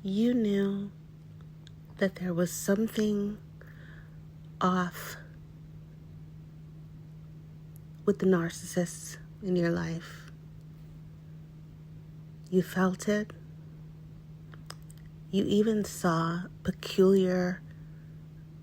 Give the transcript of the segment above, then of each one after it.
you knew that there was something off with the narcissists in your life. You felt it. You even saw peculiar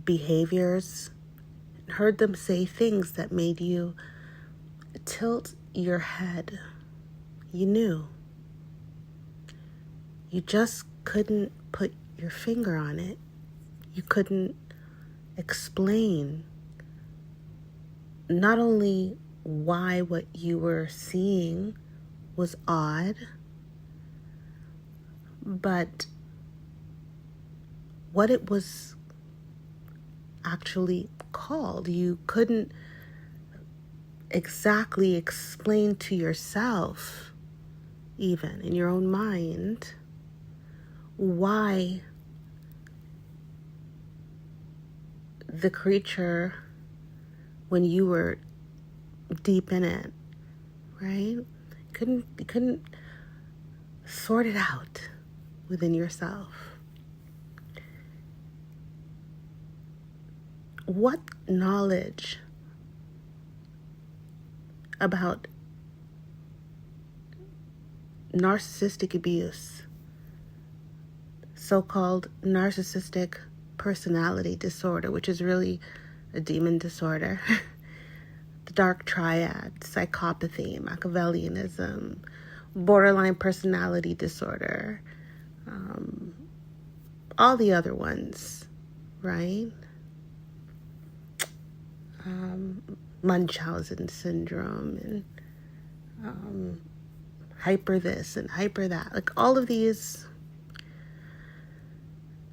behaviors and heard them say things that made you tilt your head. You knew. You just couldn't put your finger on it. You couldn't explain not only why what you were seeing was odd, but what it was actually called. You couldn't exactly explain to yourself, even in your own mind, why the creature, when you were deep in it, right? You couldn't sort it out within yourself. What knowledge about narcissistic abuse, so-called narcissistic personality disorder, which is really a demon disorder, the dark triad, psychopathy, Machiavellianism, borderline personality disorder, all the other ones, right? Munchausen syndrome and hyper this and hyper that. Like, all of these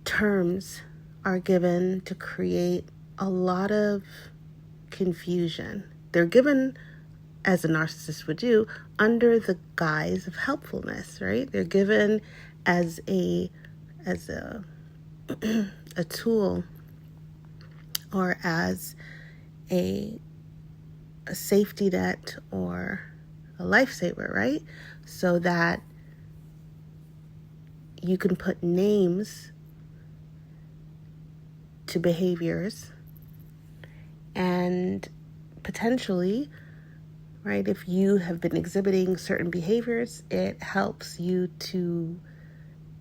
terms are given to create a lot of confusion. They're given, as a narcissist would do, under the guise of helpfulness, right? They're given as a a tool, or as a safety net or a lifesaver, right? So that you can put names to behaviors and potentially, right, if you have been exhibiting certain behaviors, it helps you to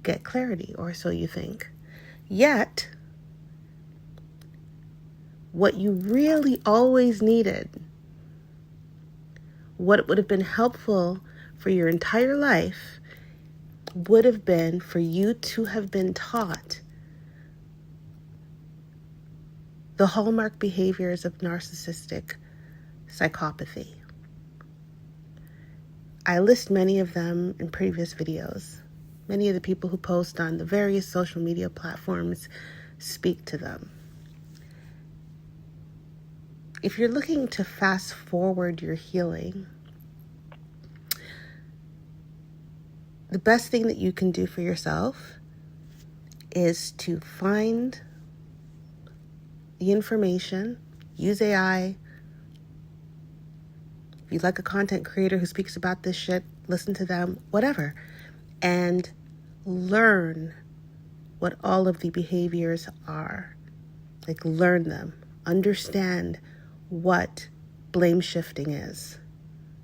get clarity, or so you think. Yet, what you really always needed, what would have been helpful for your entire life, would have been for you to have been taught the hallmark behaviors of narcissistic psychopathy. I list many of them in previous videos. Many of the people who post on the various social media platforms speak to them. If you're looking to fast forward your healing, the best thing that you can do for yourself is to find the information, use AI. If you like a content creator who speaks about this shit, listen to them, whatever, and learn what all of the behaviors are. Like, learn them, understand what blame shifting is,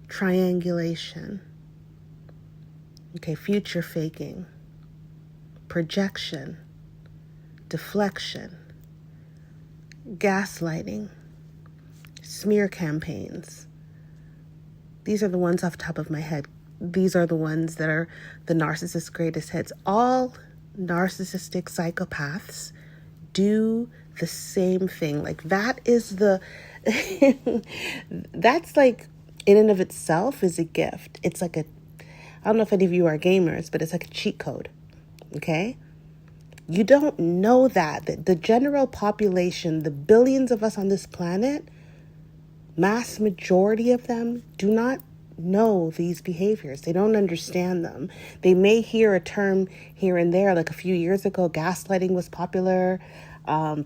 triangulation, future faking, projection, deflection, gaslighting, smear campaigns. These are the ones off the top of my head. These are the ones that are the narcissist's greatest hits. All narcissistic psychopaths do the same thing. Like, that is that's like, in and of itself, is a gift. It's like I don't know if any of you are gamers, but it's like a cheat code, okay? You don't know that the general population, the billions of us on this planet, mass majority of them do not know these behaviors. They don't understand them. They may hear a term here and there. Like, a few years ago, gaslighting was popular.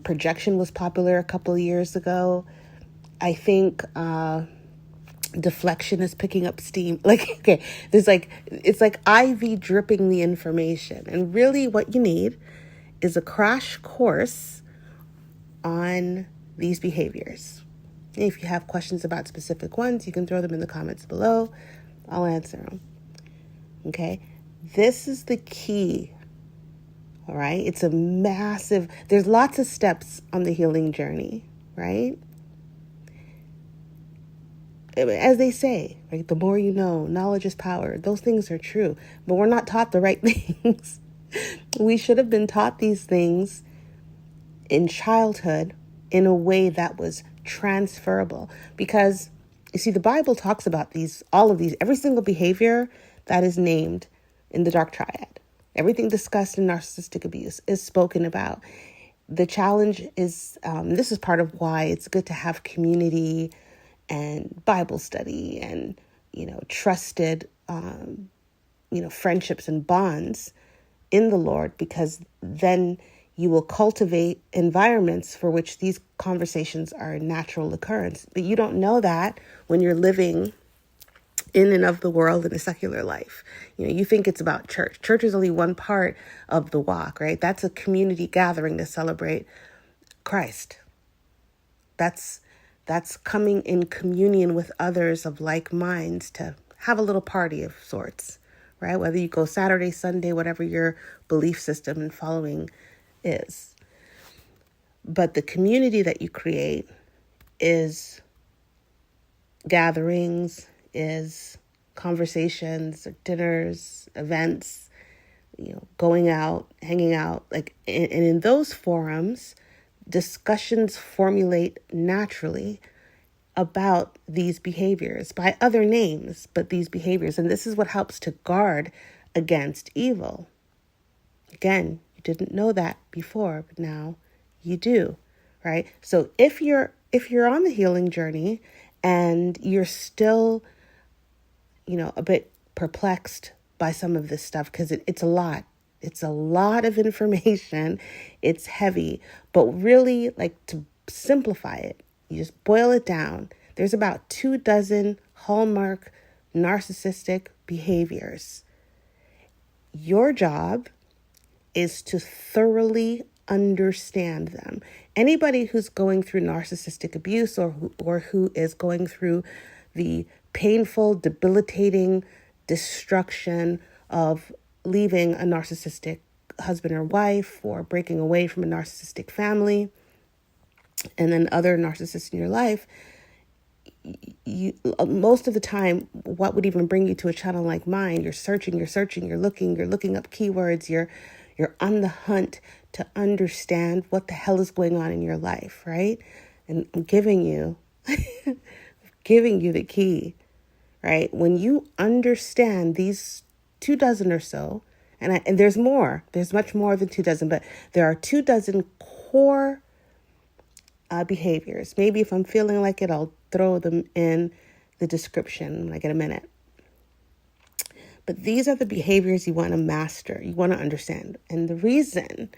Projection was popular a couple of years ago. I think Deflection is picking up steam. Like, okay, it's like IV dripping the information. And really what you need is a crash course on these behaviors. If you have questions about specific ones, you can throw them in the comments below. I'll answer them. Okay? This is the key. All right? It's a massive, there's lots of steps on the healing journey, right? As they say, right? The more you know, knowledge is power. Those things are true, but we're not taught the right things. We should have been taught these things in childhood in a way that was transferable, because you see, the Bible talks about all of these, every single behavior that is named in the dark triad, everything discussed in narcissistic abuse is spoken about. The challenge is, this is part of why it's good to have community and Bible study and, trusted, friendships and bonds in the Lord, because then you will cultivate environments for which these conversations are a natural occurrence. But you don't know that when you're living in and of the world in a secular life. You think it's about church. Church is only one part of the walk, right? That's a community gathering to celebrate Christ. That's coming in communion with others of like minds to have a little party of sorts, right? Whether you go Saturday, Sunday, whatever your belief system and following is. But the community that you create is gatherings, is conversations, dinners, events, going out, hanging out, and in those forums, discussions formulate naturally about these behaviors by other names, but these behaviors. And this is what helps to guard against evil. Again, you didn't know that before, but now you do, right? So if you're on the healing journey and you're still, a bit perplexed by some of this stuff, because it's a lot. It's a lot of information. It's heavy, but really, to simplify it, you just boil it down. There's about 24 hallmark narcissistic behaviors. Your job is to thoroughly understand them. Anybody who's going through narcissistic abuse or who is going through the painful, debilitating destruction of leaving a narcissistic husband or wife, or breaking away from a narcissistic family, and then other narcissists in your life, you most of the time, what would even bring you to a channel like mine? You're searching, you're looking up keywords, you're on the hunt to understand what the hell is going on in your life, right? And I'm giving you the key, right? When you understand these 24 or so, and there's more, there's much more than 24, but there are 24 core behaviors. Maybe if I'm feeling like it, I'll throw them in the description when I get a minute. But these are the behaviors you want to master, you want to understand. And the reason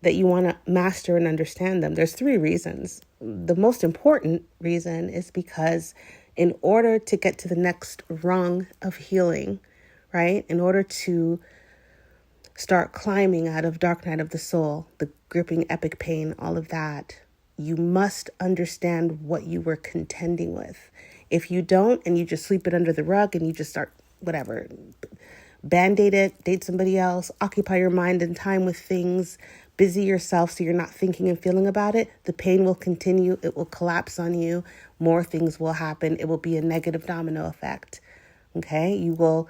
that you want to master and understand them, there's 3 reasons. The most important reason is because in order to get to the next rung of healing, right? In order to start climbing out of dark night of the soul, the gripping epic pain, all of that, you must understand what you were contending with. If you don't, and you just sweep it under the rug and you just start whatever, band-aid it, date somebody else, occupy your mind and time with things, busy yourself so you're not thinking and feeling about it, the pain will continue. It will collapse on you. More things will happen. It will be a negative domino effect. Okay? You will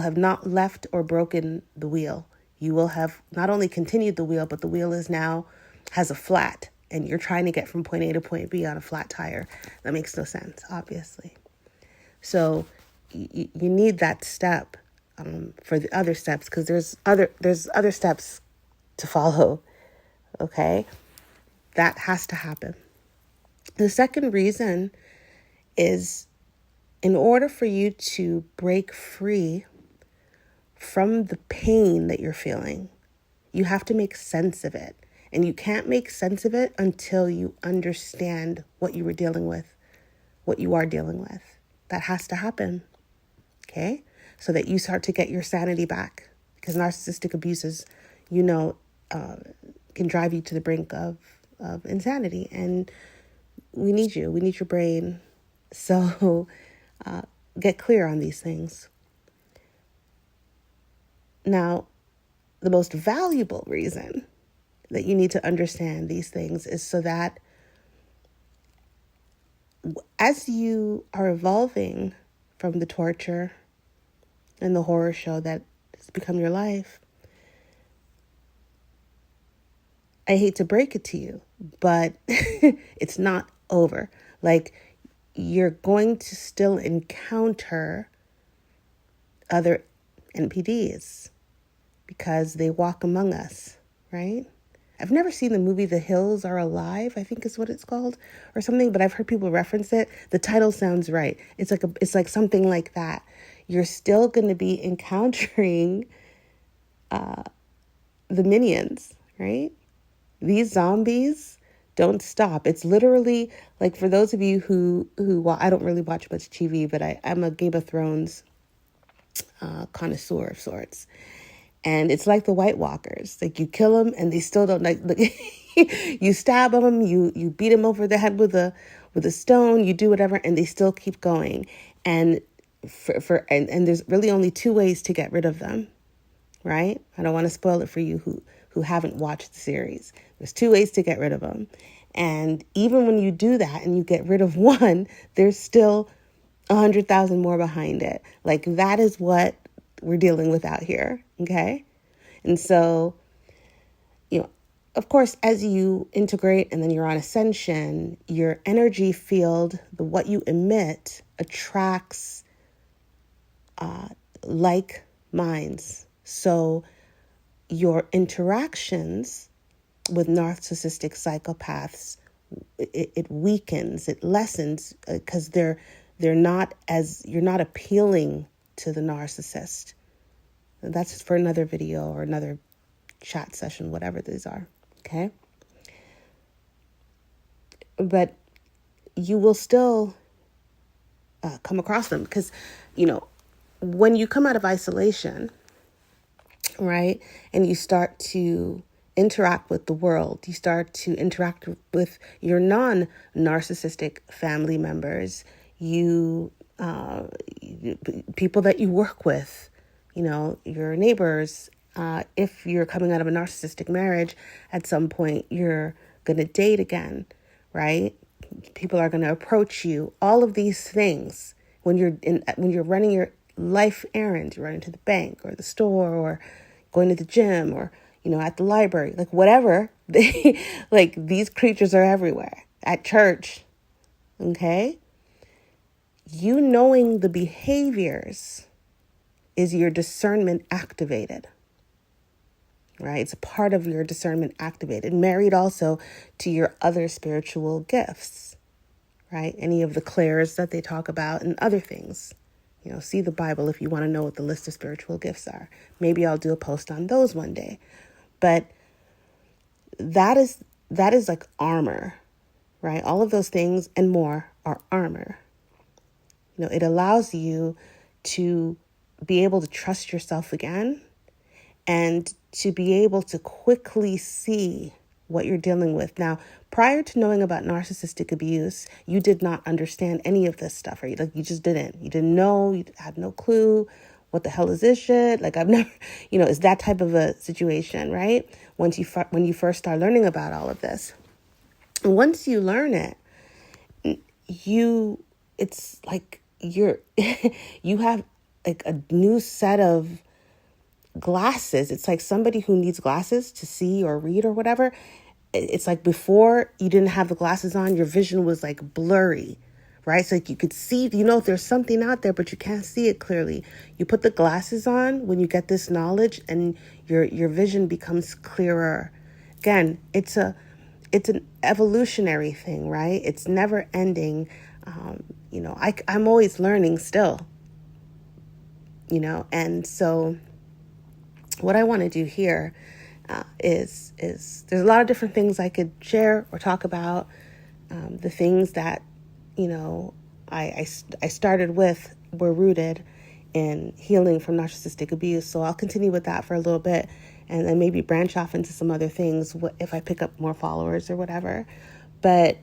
have not left or broken the wheel. You will have not only continued the wheel, but the wheel has a flat, and you're trying to get from point A to point B on a flat tire. That makes no sense, obviously. So you need that step for the other steps, because there's other steps to follow. Okay? That has to happen. The second reason is, in order for you to break free from the pain that you're feeling, you have to make sense of it. And you can't make sense of it until you understand what you were dealing with, what you are dealing with. That has to happen, okay? So that you start to get your sanity back. Because narcissistic abuse is, can drive you to the brink of insanity. And we need you. We need your brain. So get clear on these things. Now, the most valuable reason that you need to understand these things is so that as you are evolving from the torture and the horror show that has become your life, I hate to break it to you, but it's not over. Like, you're going to still encounter other NPDs because they walk among us, right? I've never seen the movie The Hills Are Alive, I think is what it's called, or something, but I've heard people reference it. The title sounds right. It's like something like that. You're still going to be encountering the minions, right? These zombies don't stop. It's literally like, for those of you who well, I don't really watch much TV, but I'm a Game of Thrones connoisseur of sorts. And it's like the White Walkers. Like, you kill them and they still don't you stab them, you beat them over the head with a stone, you do whatever, and they still keep going. And and there's really only two ways to get rid of them, right? I don't want to spoil it for you who haven't watched the series. There's two ways to get rid of them. And even when you do that and you get rid of one, there's still 100,000 more behind it. Like, that is what we're dealing with out here, okay? And so, of course, as you integrate and then you're on ascension, your energy field, what you emit, attracts like minds. So your interactions with narcissistic psychopaths, it weakens, it lessens, because you're not appealing to the narcissist. That's for another video or another chat session, whatever these are, okay? But you will still come across them because, when you come out of isolation, right, and you start to interact with the world, you start to interact with your non-narcissistic family members, people that you work with, your neighbors. If you're coming out of a narcissistic marriage, at some point you're going to date again, right? People are going to approach you. All of these things, when you're running your life errands, you're running to the bank or the store or going to the gym or, at the library, like whatever, like these creatures are everywhere. At church, okay? You knowing the behaviors is your discernment activated, right? It's a part of your discernment activated, married also to your other spiritual gifts, right? Any of the clairs that they talk about and other things. See the Bible if you want to know what the list of spiritual gifts are. Maybe I'll do a post on those one day. But that is like armor, right? All of those things and more are armor. It allows you to be able to trust yourself again and to be able to quickly see what you're dealing with. Now, prior to knowing about narcissistic abuse, you did not understand any of this stuff, right? Like, you just didn't. You didn't know. You had no clue. What the hell is this shit? Like, I've never, it's that type of a situation, right? When you first start learning about all of this. And once you learn it, it's like you have like a new set of glasses. It's like somebody who needs glasses to see or read or whatever. It's like before you didn't have the glasses on, your vision was like blurry, right? So like you could see, if there's something out there, but you can't see it clearly. You put the glasses on when you get this knowledge and your vision becomes clearer. Again, it's an evolutionary thing, right? It's never ending. I'm always learning still, and so what I want to do here is there's a lot of different things I could share or talk about, the things that, I started with, we're rooted in healing from narcissistic abuse. So I'll continue with that for a little bit and then maybe branch off into some other things if I pick up more followers or whatever. But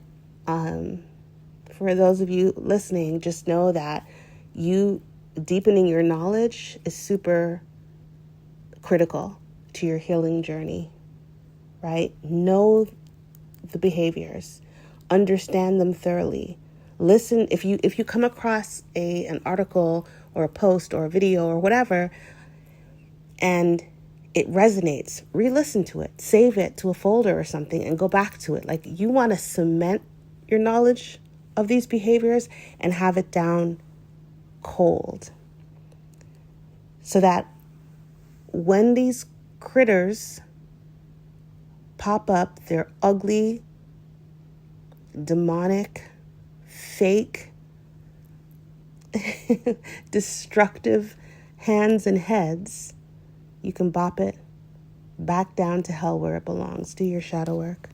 for those of you listening, just know that you deepening your knowledge is super critical to your healing journey, right? Know the behaviors, understand them thoroughly. Listen, if you come across an article or a post or a video or whatever, and it resonates, re-listen to it, save it to a folder or something and go back to it. Like, you want to cement your knowledge of these behaviors and have it down cold so that when these critters pop up, they're ugly, demonic, fake, destructive hands and heads, you can bop it back down to hell where it belongs. Do your shadow work.